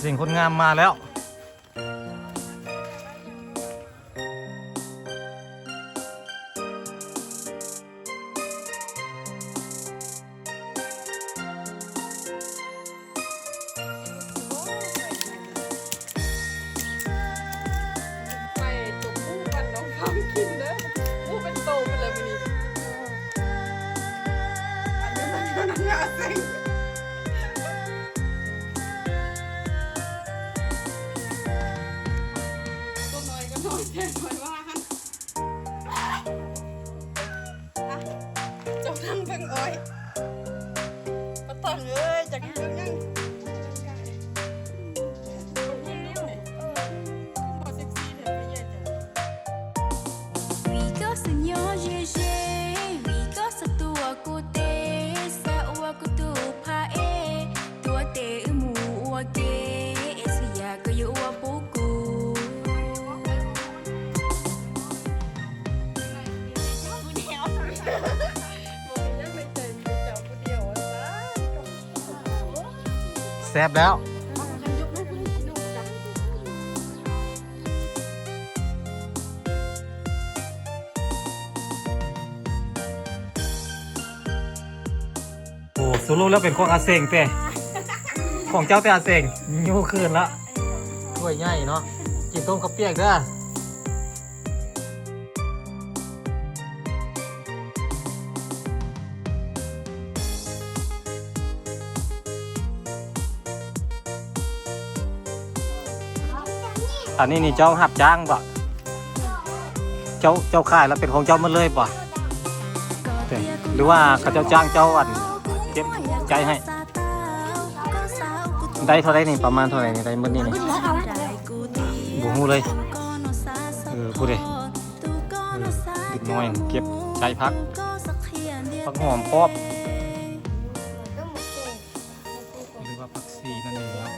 สิ่งคนงามมาแล้วจบทั้งเพิ่งอ้อยปะตังเอ้ยจากเพิ่งยังแซ่บแล้วโอ้สุรุแล้วเป็นของอาเซงเต้ของเจ้าแต่อาเซงยูคืนละถ้วยใหญ่เนาะกินต้มข้าวเปียกเด้ออันนี้นี่เจ้าหับจ้างบ่เจ้าขายแล้วเป็นของเจ้าหมดเลยบ่หรือว่าเขาเจ้าจ้างเจ้าอันเก็บใจให้ได้เท่าไรนี่ประมาณเท่าไรนี่ได้หมดนี่นี่บูฮู้เลยพูดเลยดึกน้อยเก็บใจพักหอมพอบหรือว่าผักชีนั่นเองครับ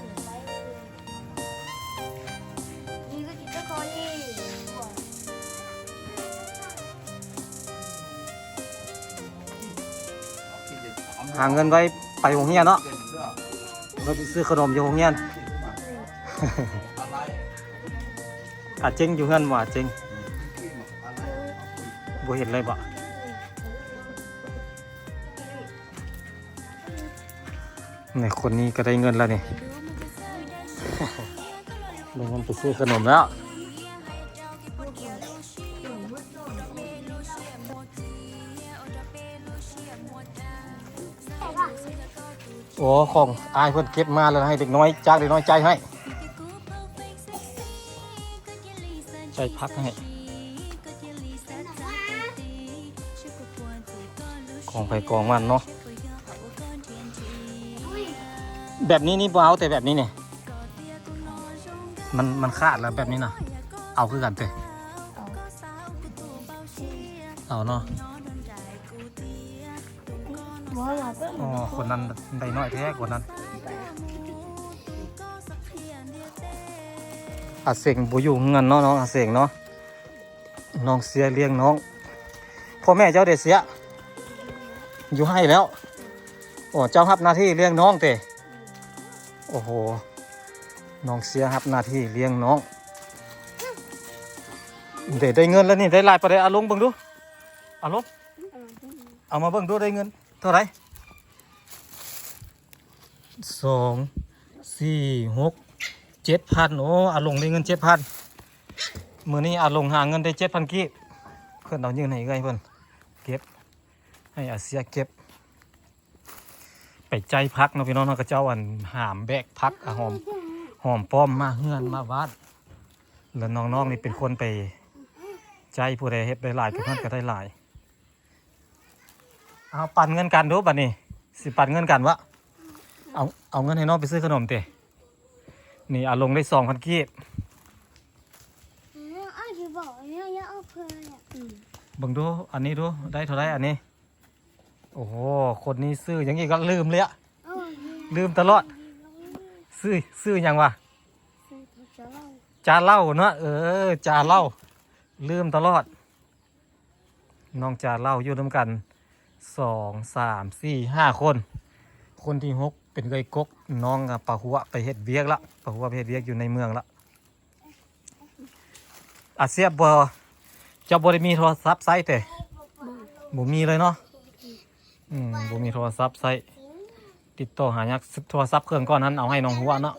หาเงินไว้ไปโรงเรียนเนาะเราไปซื้อขนมอยู่โรงเรียนอาจริงอยู่เงินว่าจริงบ่เห็นเลยบ่นี่คนนี้ก็ได้เงินแล้วนี่ได้เงินไปซื้อขนมแล้วโอ้ของอายเพิ่นเก็บมาแล้วให้เด็กน้อยจ้างเด็กน้อยใจให้ใจพักให้ของไปกองมันเนาะแบบนี้นี่บ่เอาแต่แบบนี้เนี่ยมันขาดแล้วแบบนี้นะเอาคือกันเถอะเอาเนาะอ๋อคนนั้นได้น้อยแท้กว่านั้นอาเสงบ่อยู่เงินเนาะน้องอาเสงเนาะน้องเสียเลี้ยงน้องพ่อแม่เจ้าเด็ดเสียอยู่ให้แล้วโอ้เจ้ารับหน้าที่เลี้ยงน้องเตะโอ้โหน้องเสียรับหน้าที่เลี้ยงน้องเดี๋ยวได้เงินแล้วนี่ได้ลายไปได้เอาลงเบิ่งดูเอาลงเอามาเบิ่งดูได้เงินเท่าไหร่2 4 6 7,000โอ้อาลงได้เงิน 7,000มื้อนี้อาลงหาเงินได้ 7,000 กีบเพิ่นเอายืนให้เอ้ยเพิ่นเก็บให้อาเซียเก็บไปใจพักเนาะพี่น้องเนาะก็เจ้าอันหามแบกพักหอมป้อมมาเฮือนมาวัดแล้วน้องๆนี่เป็นคนไปใจผู้ใดเฮ็ดได้หลายก็นั่นก็ได้หลายเอาปั่นเงินกันดูบัดนี้สิปั่นเงินกันวะเอาเงินให้น้องไปซื้อขนมเตะนี่อาลงได้ 2,000 กีบบังดูอันนี้ดูได้เท่าไรอันนี้โอ้โหคนนี้ซื้ออย่างนี้ก็ลืมเลยอะลืมตลอดซื้ออย่างวะจาเหล้าเนาะจาเหล้าลืมตลอดน้องจาเหล้าอยู่ด้วยกัน2 3 4 5 คนที่6เป็นไก่กก น้องกับปะหัวไปเฮ็ดเวียกละปะหัวไปเฮ็ดเวียกอยู่ในเมืองละอาเซียบ่เจ้าบ่ได้มีโทรศัพท์ใช้แต่บ่มีเลยเนาะบ่มีโทรศัพท์ใช้ติดต่อหายักโทรศัพท์เครื่องก้อนนั้นเอาให้น้องหัวเนาะ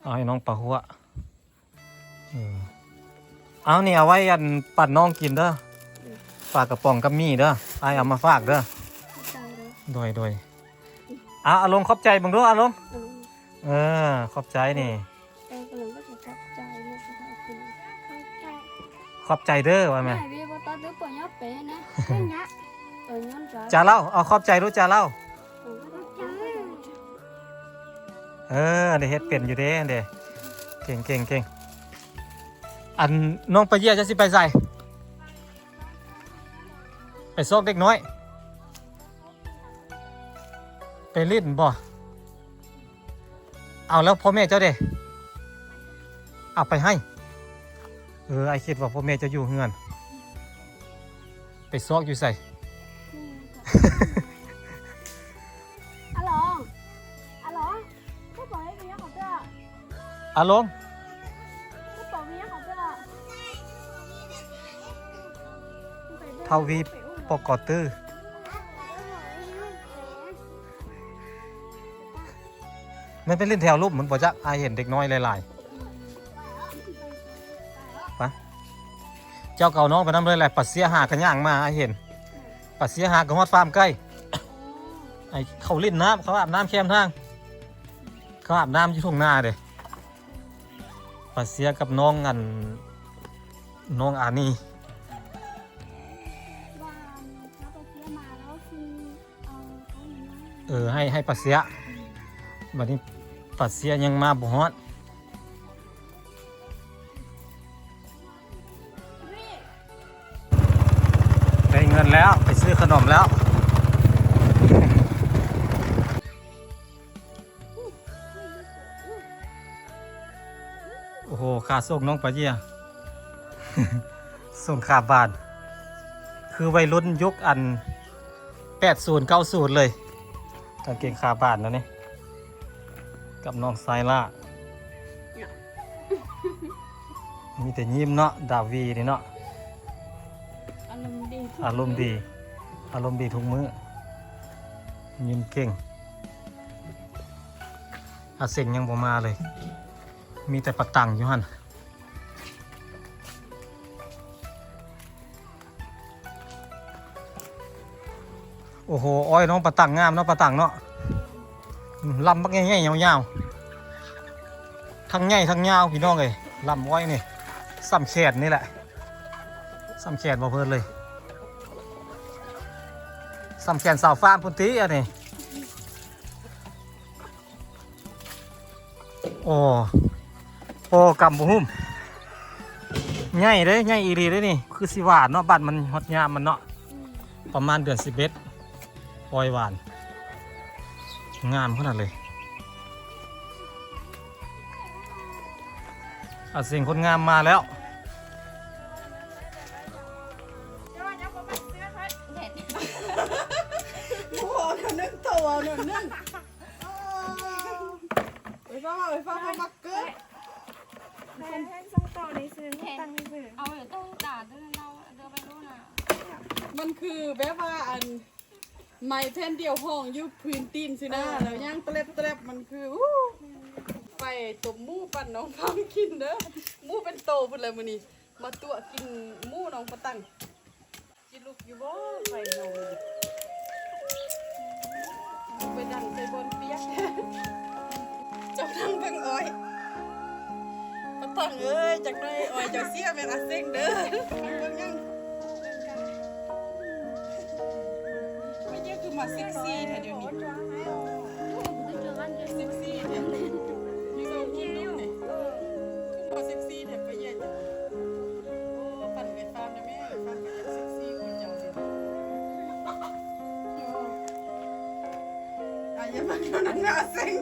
เอาให้น้องปะหัวเอานี่เอาไว้อันปั่นน้องกินเด้อฝากกระป๋องกับมีเด้อไอเอามาฝากเด้อโดยเอาลงขอบใจบังดูเอาลงขอบใจนี่ขอบใจเด้อว่าแม่จ่าเล่าเอาขอบใจรู้จ่าเล่าเดี๋ยวเฮ็ดเป็นอยู่เด้เด้เก่งอันน้องไปเยี่ยจะสิไปใส่ไปซอกเด็กน้อยไปลิ้นบ่เอาแล้วพ่อแม่เจ้าเด้เอาไปให้ไอคิดว่าพ่อแม่จะอยู่เฮือนไปซอกอยู่ใส่อาลงเท่าวีปกอตื้อมันเป็นเล่นแถวรูปเหมือนปะจ๊ะไอเห็นเด็กน้อยหลายๆปะเจ้าเก่าน้องไปน้ำเลยแหละปัดเสียหากันย่างมาไอเห็นปัดเสียหากับฮอดฟาร์มใกล้ไอเขาเล่นน้ำเขาอาบน้ำแคมทางเขาอาบน้ำอยู่ทุ่งนาเด้ปัดเสียกับน้องอานีให้ปัดเสียบัดนี้ปัดเสียยังมาบ่ฮอดได้เงินแล้วไปซื้อขนมแล้วโอ้โหค่าส่งน้องปะเยี่ย ส่งค่าบาทคือวัยรุ่นยุคอัน80 90เลยกางเกงขาบาทนะนี่กับน้องไซล่ามีแต่ยิ้มเนาะดาวีนี่เนาะอารมณ์ดีทุกมื้อยิ้มเก่งอาเสียงยังบ่มาเลยมีแต่ปักตังอยู่หั่นโอ้โหอ้อยน้องปะตังงามเนาะปะตังเนาะลำบักง่ายๆยาวๆทั้งง่ายทั้งยาวพี่น้องเลยลำอ้อยนี่ซ้ำแขนนี่แหละซ้ำแขนบ่เพิ่นเลยซ้ำแขนสาวฟาร์มพุ่นตีอันนี้โอ้กำบุหุ่มง่ายเลยง่ายอีรีเลยนี่คือสิหวานเนาะบัดมันฮอดยามมันเนาะประมาณเดือน11ปล่อยหวานงามขนาดเลยเสียงคนงามมาแล้วโอ้โหนึ่งตัวนึ่งไปฟังมักเกอร์ให้ส่งต่อในซื้อตังค์ในซื้อเอาเดี๋ยวต้องด่าด้วยเราเดี๋ยวไปรู้นะมันคือแบบว่าอันไม้แท่นเดียวห้องยุบพื้นตีนสินะแล้วย่างเตร็บมันคือไปตบมูปั่นน้องฟังกินเด้อมูเป็นโตพุ่นเลยมื้อนี้มาตัวกินมูน้องปะตังกินลูกอยู่บ่ไปน้องไปดังใส่บนเปียกเจ้านั่งเบิ่งอ้อยปะตังเอ้ยจากได้อ้อยเจ้าเสียแม่นอาเซ็งเด้อเบิ่งยังคือมาเซ็กซี่แท้เดี๋ยวนี้เซ็กซี่แท้มีเราพูดดูนี่คือมาเซ็กซี่แท้ไปเย็นโอ้ปั่นไปฟาร์มนะแม่ฟาร์มก็จะเซ็กซี่คุณเจ้าสิอย่ามาอยู่นั่นนะเซ็ง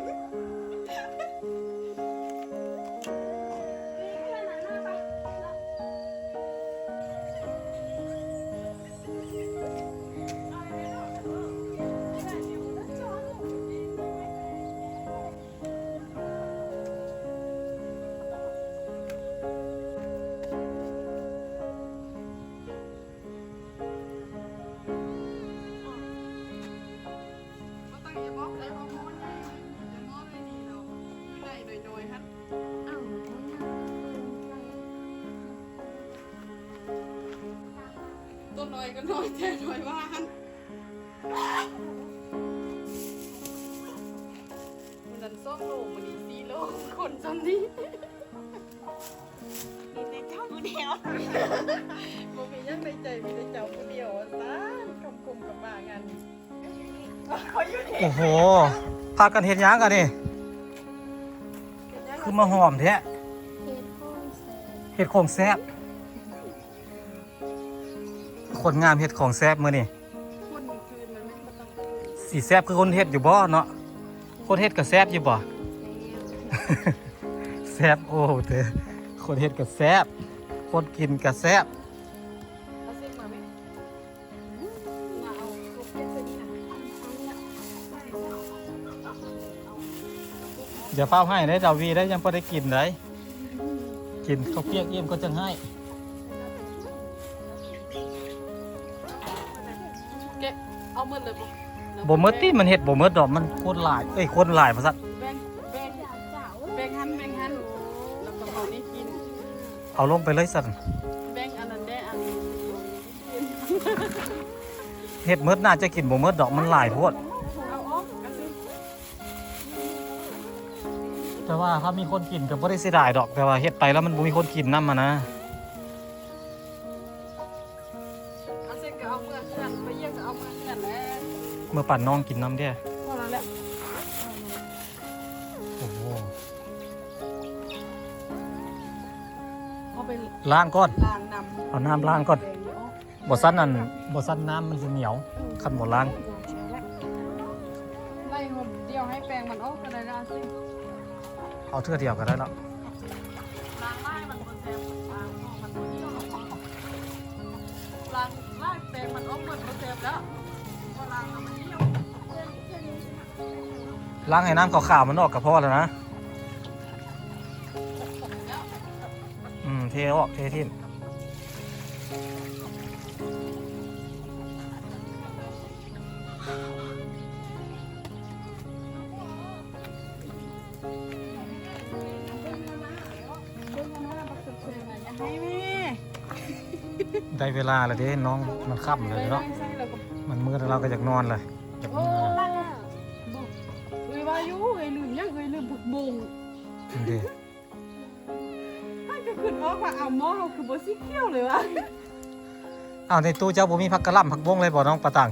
น้อยก็น้อยแต่น้อยว่าหันมันนั้น2 โลมันนี่4 โลคนจำนี้ มีแต่เจ้าผู้เดียว บ่มียังในใจมีแต่เจ้าผู้เดียวซะคำคมกับบ้างานนี้เขาอยู่นี่ โอ้โหพากันเฮ็ดหยังกันนี่คือมาหอมแท้เฮ็ดของแซ่บคนงามเฮ็ดของแซ่บมื้อนี่ คนคืนมันไม่ต้อง สิแซ่บคือคนเฮ็ดอยู่บ่เนาะคนเฮ็ดก็แซ่บอยู่บ่ แซ่บโอ้เด้อคนเฮ็ดก็แซ่บคนกินก็แซ่บ เอาเส้นมาไหมมาเอาลูกเส้นตัวนี้นะ อย่าเฝ้าให้ได้ดาวีได้ยังพอได้กินได้กินข้าวเปียกเอี่ยมก็จังให้ แกะเอาหมดเลยบ่ บ่หมดติมันเฮ็ดบ่หมดดอกมันคนหลายคนหลายว่าซั่น แบ่งหันแล้วก็เอานี่กิน เอาลงไปเลยซั่น แบ่งอันนั้นได้อันนี้ เฮ็ดหมดน่าจะกินบ่หมดดอกมันหลายโพด เอาออกกันสิ แต่ว่าถ้ามีคนกินก็บ่ได้เสียดายดอกแต่ว่าเฮ็ดไปแล้วมันบ่มีคนกินนำนะ เอาเส้นก็เอาเมื่อเพื่อนไปเยี่ยมก็เอาเมื่อเพื่อนแล้ว เมื่อปั่นน้องกินน้ำเด้อ พอแล้วแหละ โอ้โห เอาไป ล้างก่อน ล้างน้ำ เอาน้ำล้างก่อนบ่ซั้นนั่นบ่ซั้นน้ำมันสิเหนียวคันบ่ล้าง ไล่หัวเดียวให้แปรงมันออกก็ได้แล้วสิ เอาเทื่อเดียวก็ได้แล้ว ล้างไล่มันบ่แซ่บล้างออกมันบ่เหี่ยวหรอกล้างไล่แปรงมันออกหมดบ่แซ่บแล้วพอล้างแล้วมันเหี่ยว ล้างให้น้ำขาวๆมันออกก็พอแล้วนะเทออกเททิ้งได้เวลาแล้วเด้น้องมันค่ำเลยเนาะมันมืดแล้วเราก็อยากนอนเลยอยากนอน เอ้ยว่าอยู่เอ้ยลืมยังเอ้ยลืมผักบุ้ง นี่ดิ ถ้าก็ขึ้นว่าผักเอาหม้อเราคือบ่สิเคี้ยวเลยวะ อ้าวในตู้เจ้าบ่มีผักกะหล่ำผักบงเลยบ่น้องปะตัง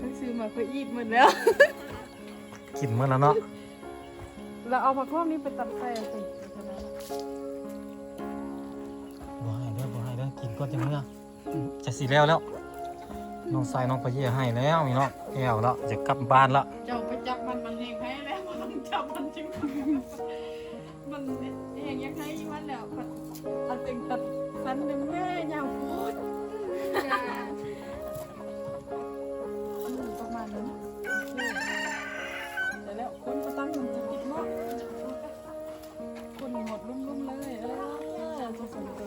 ทั้งซื้อมาเพื่ออีทหมดแล้ว กินมื้อแล้วเนาะ เราเอาผักพวกนี้ไปตำแซ่สิ บ่ให้เด้อบ่ให้เด้อกินก่อนจังเมื่อจะสิแล้วแล้วน้องสายน้องปะเยี่ยให้แล้วนี่เนาะแก้วแล้วจะกลับบ้านแล้ว เจ้าไปจับมันแหงให้แล้วมันต้องจับมันจริงมันแหงยังให้มันแล้วอันตึงตัดฟันหนึ่งแม่ยาวโคตรประมาณนั้นแต่แล้วคนก็ตั้งมันจะติดหม้อคนหมดลุ่มๆเลยจะสนใจ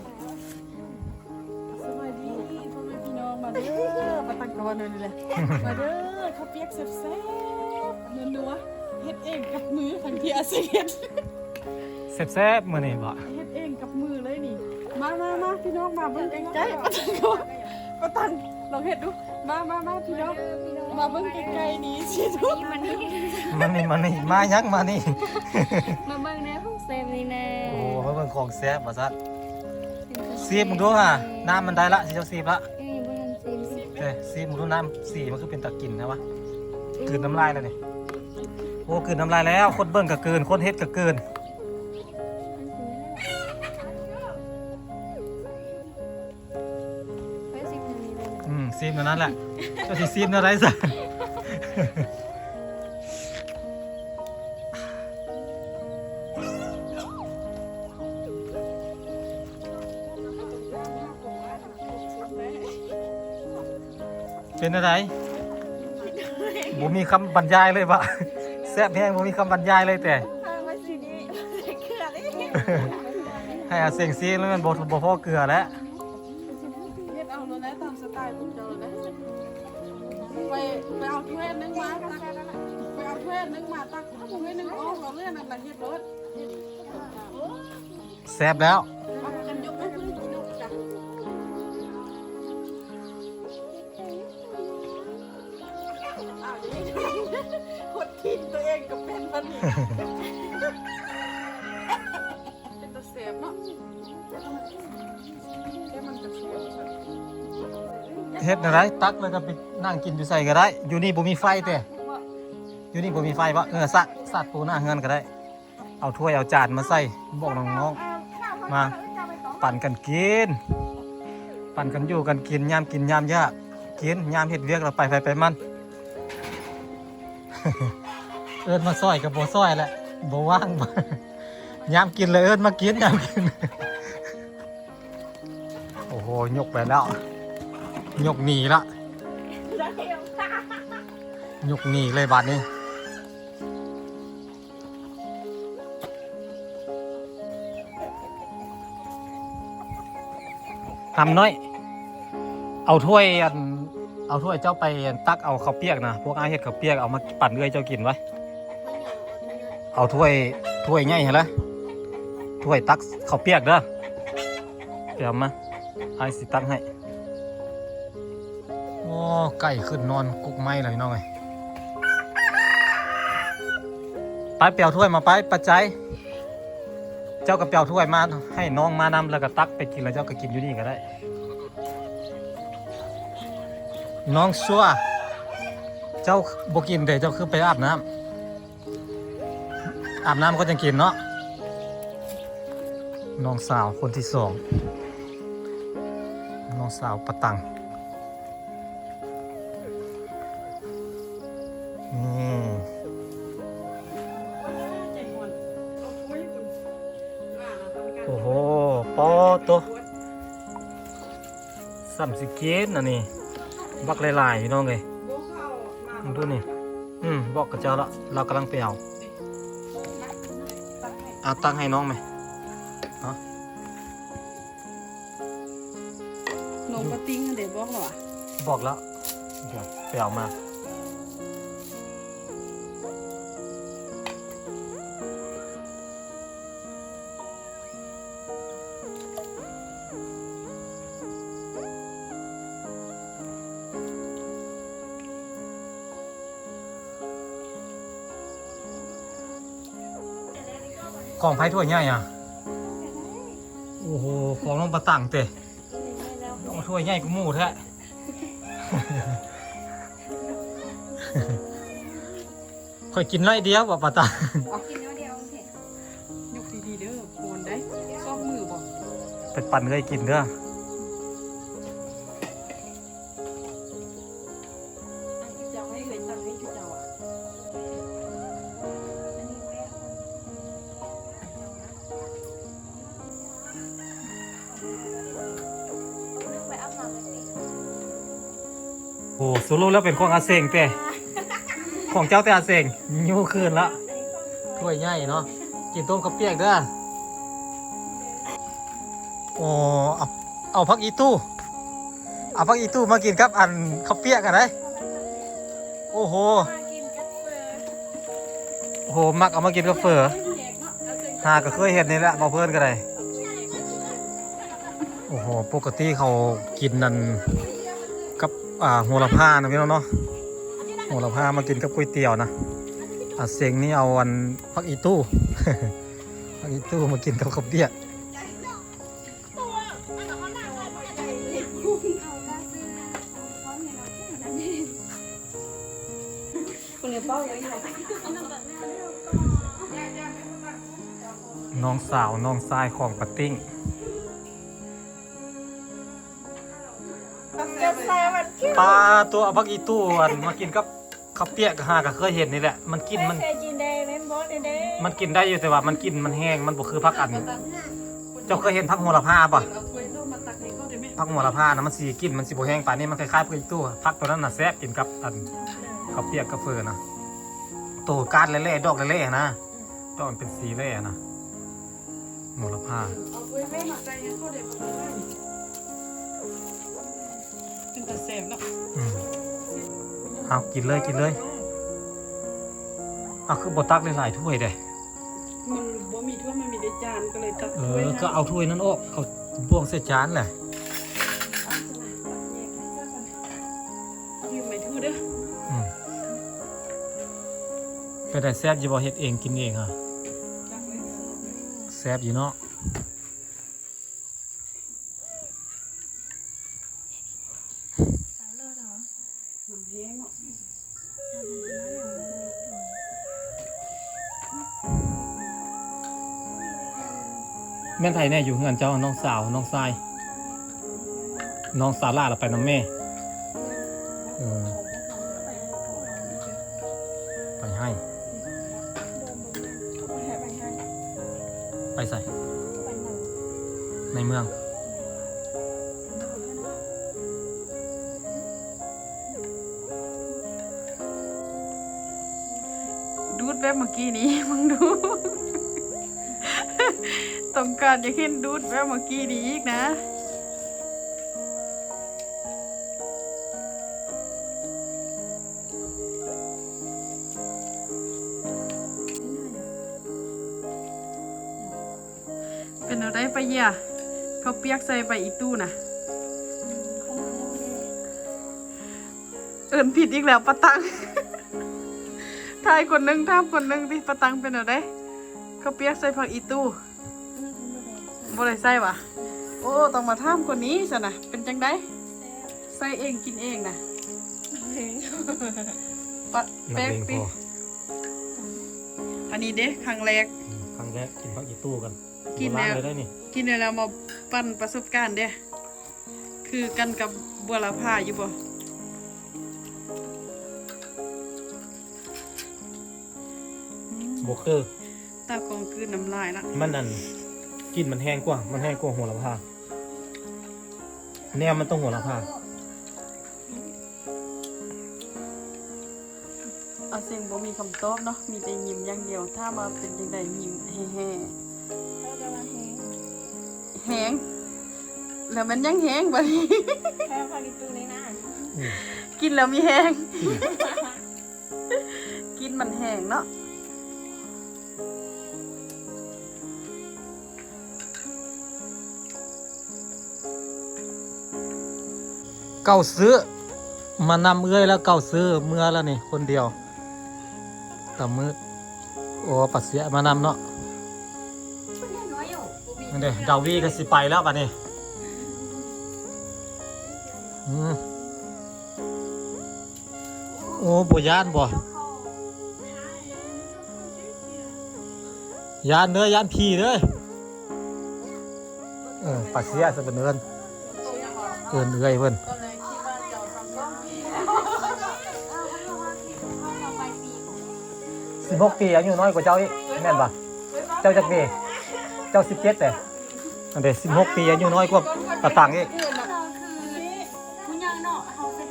สวัสดีพ่อแม่พี่น้องมาเด้อมาตั้งก่อนเลยเลยมาเด้อข้าวเปียกแซ่บๆนัวๆเฮ็ดเองกับมือทันทีอาเซียน แซ่บๆมื้อนี้บ่ เฮ็ดเองกับมือเลยนี่ มาพี่น้องมาเบิ่งใกล้ๆป้าตังลองเฮ็ดดูมาพี่น้องมาเบิ่งใกล้ๆนี่สิทุก มันนี่ มันนี่มายังมานี่ มาเบิ่งแน่ของเซมนี่แน่ โอ้มาเบิ่งของแซ่บว่าซั่นซีบมึงดูฮะน้ำมันได้ละสิเจ้าซีบละ นี่บ่ทันซีมสิ ซีบมึงดูน้ำสีมันคือเป็นตะกินนะวะกลืนน้ำลายแล้วนี่โอ้กลืนน้ำลายแล้วคนเบิ่งก็กลืนคนเฮ็ดก็กลืน ไปสิคนนี้เลย ซีมเท่านั้นแหละเจ้าสิซีมเท่าไรซะเป็นอะไรบ่มีคำบรรยายเลยปะแซ่บแห้งบ่มีคำบรรยายเลยแต่ มาสินี่เกลือเลย ให้อาเสียงซีแล้วมันบ่พอเกลือแล้ว เฮ็ดเอาแล้วตามสไตล์ของเจ้าเลยไปเอาถ้วยนึงมาตักไปเอาถ้วยนึงมาตักถ้าถ้วยนึงออกเราเลื่อนนั่นน่ะเฮ็ดรถ แซ่บแล้ว เอากันยกให้เพิ่นกินลูกจ้ะ องก็เป็นมันนี่เป็นตะเสียบเนาะแค่มันจะเสียบ เฮ็ดอะไรตักแล้วก็ไปนั่งกินอยู่ใส่ก็ได้อยู่นี่บ่มีไฟแต่อยู่นี่บ่มีไฟบ่สัตว์ปูหน้าเฮือนก็ได้เอาถ้วยเอาจานมาใส่บอกน้องๆมาปั่นกันกินปั่นกันอยู่กันกินยามยากกินยามเฮ็ดเวียกเราไปมัน เอิ้นมาซอยกับบ่ซอยแหละบ่ว่าง บ่ยามกินเลยเอิ้นมากินยามกิน โอ้โหยกไปแล้วยกหนีละยกหนีเลยบาดนี้ทำน้อยเอาถ้วยเจ้าไปตักเอาข้าวเปียกนะพวกอาเฮ็ดข้าวเปียกเอามาปั่นเอื้อยเจ้ากินไว้เอาถ้วยใหญ่เห็นไหมถ้วยตักข้าวเปียกเด้อเดี๋ยวมาไอ้สิตักให้โอ้ไก่ขึ้นนอนกุกไม้เลยน้องไงไปเปียวถ้วยมาไปปัจจัยเจ้าก็เปียวถ้วยมาให้น้องมานำแล้วก็ตักไปกินแล้วเจ้าก็กินอยู่นี่ก็ได้น้องชัวเจ้าบกินเดี๋ยวเจ้าคือไปอาบน้ำก็จะกินเนาะน้องสาวคนที่สองน้องสาวปะตังโอ้โหปอตัวสัมสิเกตอันนี้บักหลายๆพี่น้องเลยดูนี่บอกกับเจ้าละเรากำลังไปเอาตั้งให้น้องไหมเนาะ น้องปะติ้งเดี๋ยวบอกเหรอ บอกแล้วเดี๋ยวไปเอามาของไผ่ถ้วยใหญ่อ่ะโอ้โหของน้องปะตังเตะน้องถ้วยใหญ่กูหมูแท้ ค่อยกินน้อยเดียวบ่ปะตัง กินเดียวเผ็ด ยกดีๆเด้อโคนได้ซอกมือบ่ ไปปั่นเคยกินเด้อ เจ้าให้เลยตั้งให้เจ้าอ่ะ ไปอาบน้ำเลย โอ้สุรุแล้วเป็นของอาเซงเตะของเจ้าแต่อาเซงยูคืนละถ้วยใหญ่เนาะกินต้มข้าวเปียกเด้อโอ้เอาผักอีตู้เอาผักอีตู้มากินครับอันข้าวเปียกกันเลยโอ้โห มากินกัเฟอร์ โอ้โหมักเอามากินกับเฟอหาก็เคยเห็นนี่แหละมาเพื่อนกันเลยโอ้โหปกติเขากินนั่นกับโหระพานะพี่น้องเนาะโหระพามากินกับก๋วยเตี๋ยวนะเสียงนี่เอาอันผักอีตู้ ผักอีตู้มากินกับข้าวเปียก คนเดียวเป้าเลย น้องสาวน้องชายของปะติ้ง ปลาตัวเอาผักอีตู้อันมากินกับข้าวเปียกหาก็เคยเห็นนี่แหละมันกินมัน เคยกินได้เล่นบอสได้ มันกินได้อยู่แต่ว่ามันกินมันแห้งมันบ่คือผักอันเจ้าเคยเห็นผักโหระพาป่ะ เอาถ้วยเข้ามาตักให้เขาได้ไหม ผักโหระพานะมันสีกินมันสิบ่แห้งป่านนี้มันคล้ายๆผักอีตู้ผักตัวนั้นน่ะแซ่บกินกับอันข้าวเปียกกับเฟอนะโตก้านเล่ๆดอกเล่ๆนะดอกมันเป็นสีเล่นะโหระพา เอาถ้วยเข้ามาใส่ให้เขาได้บ่ได้เป็นตะเสพเนาะ เอากินเลยเอาคือบ่ตักหลายๆถ้วยเด้ มันบ่มีถ้วยมันมีแต่จานก็เลยตัก เอ ถ้วย อ นะ ก็เอาถ้วยนั้นออกเอาบ่วงใส่จานแหละ ยืมไม่ทู่เด้อ อืม เป็นแต่แซ่บอยู่บ่เฮ็ดเองกินเองอ่ะ จักเลย แซ่บอยู่เนาะ มันแห้งเนาะ แม่นไทยแน่อยู่เฮือนเจ้าน้องสาวน้องชายน้องสาวล่าเราไปน้ำแม่เออไปให้ ไปใส่ในเมือง ดูดแบบเมื่อกี้นี้ มึงดู ต้องการจะเห็นดูดแบบเมื่อกี้นี้อีกนะ เป็นอะไรไปเหี้ยเขาเปียกใส่ไปอีตู้น่ะ เอินผิดอีกแล้วปะตัง ทายคนหนึงทามคนหนึงดิปะตังเป็นอะไรเขาเปียกใส่ผักอีตู้บ่ได้ใส่ปะโอ้ต้องมาทามคนนี้ซะนะเป็นจังไดใส่เองกินเองนะปะ นัก แป๊ก เลง ปิ พอ อันนี้เด้ครั้งแรก ครั้งแรกกินพักอีตู้กัน กิน โบราณ แล้ว เลยได้นี่ กินแล้วมาปั่นประสบการณ์เด้คือกันกับบัวลาพาอยู่บ่ โบคือ ตากองคือน้ำลายละ มันนั่นกินมันแห้งกว่ามันแห้งกว่าหัวละพาแนวมันต้องหัวละพา เอาเสียงบ่มีคำตอบเนาะมีแต่ยิ้มอย่างเดียวถ้ามาเป็นจังไดยิ้มแฮ่ๆแหงแล้วมันยังแหงบัดนี้ แค่พากิตูในหน้า กินแล้วมีแหง กินมันแหงเนาะ เก่าซื้อมานำเอื้อยแล้วเก่าซื้อเมื่อแล้วนี่คนเดียวแต่มือโอ้ปัสเสียมานำเนาะนั่นเด้ดาวีก็สิไปแล้วบัดนี้โอ้บ่ย่านบ่ย่านเด้อย่านผีเด้อปัสเสียซะเป็นเอิ้นเอื้อยเพิ่น ก็เลยคิดว่าจะทำต้อง 16 ปีอายุน้อยกว่าเจ้าอีกแม่นปะเจ้าจักปีเจ้า17แต่อันเด้16 ปีอายุน้อยกว่าปะตังอีก คุณยังเนาะเขาเป็น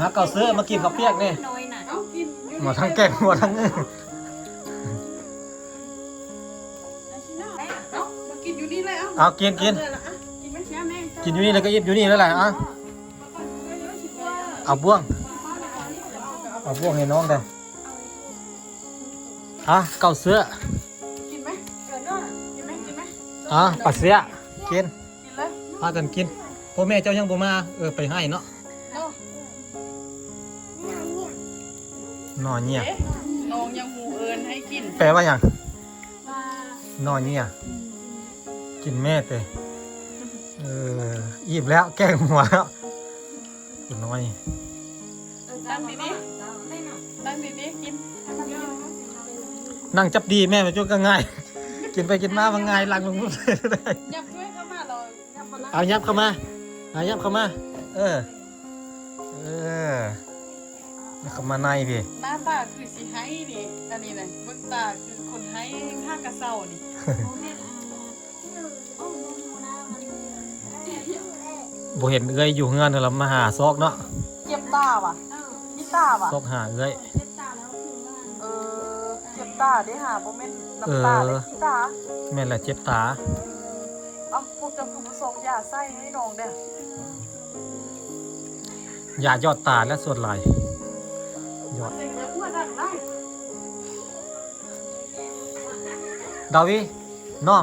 นักเก่าซื้อมากินข้าวเปียกนี่ น้อยน่ะ เอากิน หมดทั้งแกงหมดทั้ง เอามากินอยู่นี่เลยเอา เอากิน เลยละอ่ะกินไม่เสียแม่ กินอยู่นี่แล้วก็หยิบอยู่นี่แล้วแหละอ่ะเอาบ่วงให้น้องเด้ออ่ะเก่าซื้อ กินไหมเกิดด้วยกินไหมกินไหม อ่ะปัดเสียกิน กินเลย พากันกินพ่อแม่เจ้ายังบ่มาไปให้เนาะ เนาะ นอเนี่ย เอ๊ะน้องยังหูเอินให้กิน แปลว่าหยัง ว่าน อเนี่ยกินแม่เตะอิ่มแล้วแกล้งหัวแล้วคุณน้อย ตั้งดีๆตั้งดีๆกิน นั่งจับดีแม่ไปจุกก็ง่าย กินไปกินมาว่าง่ายลังลงปุ๊บได้ ยับช่วยเข้ามาเรายับมาละ เอายับเข้ามาเอายับเข้ามา เออยับเข้ามาในพี่ หน้าตาคือสิให้นี่อันนี้เลยเบิ่งตาคือคนให้ข้างกระเซ้านี่ บ่เห็นเอ้ยอยู่เฮือนเรามาหาซอกเนาะ เจ็บตาว่ะที่ตาว่ะ ซอกหาเอ้ย เออเจ็บตาได้หาบ่แม่นน้ำตาเลยที่ตา แม่นแหละเจ็บตา เอ้าพวกเจ้าคือผู้ทรงยาไส้ให้น้องเด้อ อย่ายอดตาและส่วนไหลายยอด เสียงหัวดังได้ ดาวีนอ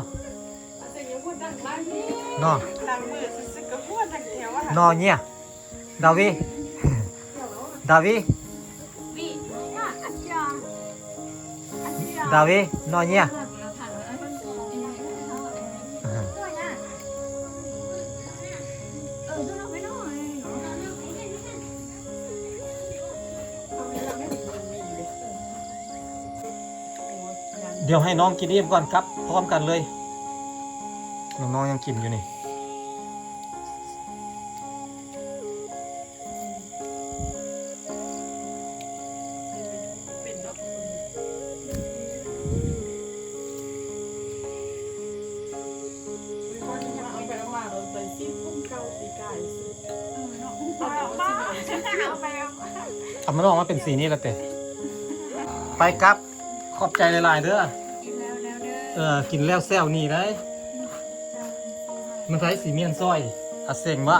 เสียงหัวดังได้นี่ นอ ดังมือซึกๆก็หัวดังแถวอ่ะ นอเนี่ยดาวี ดาวี วิอาจารย์ ดาวินอนเนี่ยเดี๋ยวให้น้องกินอิ่มก่อนครับพร้อมกันเลยน้องๆยังกินอยู่นี่ทำมันออกมาเป็นสีนี้แล้วแต่ไปครับขอบใจหลายๆเด้อกินแล้วแซวนี่ได้มันใช้สีเมียนซอยอาเซงวะ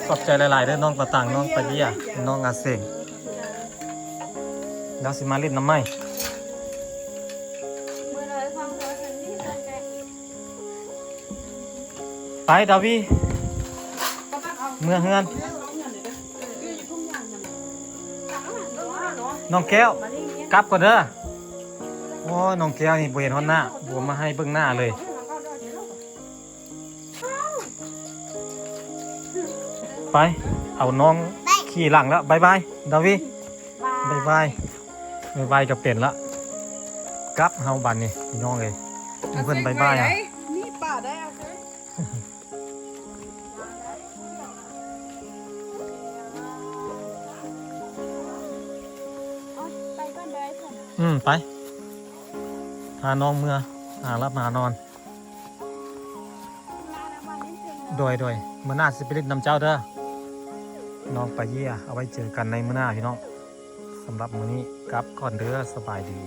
ขอบใจหลายๆเด้อน้องประตังน้องปะเดียน้องอาเซงแล้วสิมาเล่นน้ำไหมไปดาวีเมื่อเฮือนน้องแก้วกลับก่อนเด้อโอ้น้องแก้วนี่บ่เห็นฮอดหน้าบัวมาให้เบิ่งหน้าเลยไปเอาน้องขี่หลังแล้วบายบายดาวีบายบายบายบายกับเป็ดละกลับเฮาบันนี่พี่น้องเลยเพิ่นบายบายอ่ะนี่ป่าได้เอาใช่ไปพาน้องเมื่อรับมานอนโดยมื้อหน้าสิไปเล่นน้ำเจ้าเด้อน้องปะเยี่ยเอาไว้เจอกันในมื้อหน้าพี่น้องสำหรับมื้อนี้กลับก่อนเด้อสบายดี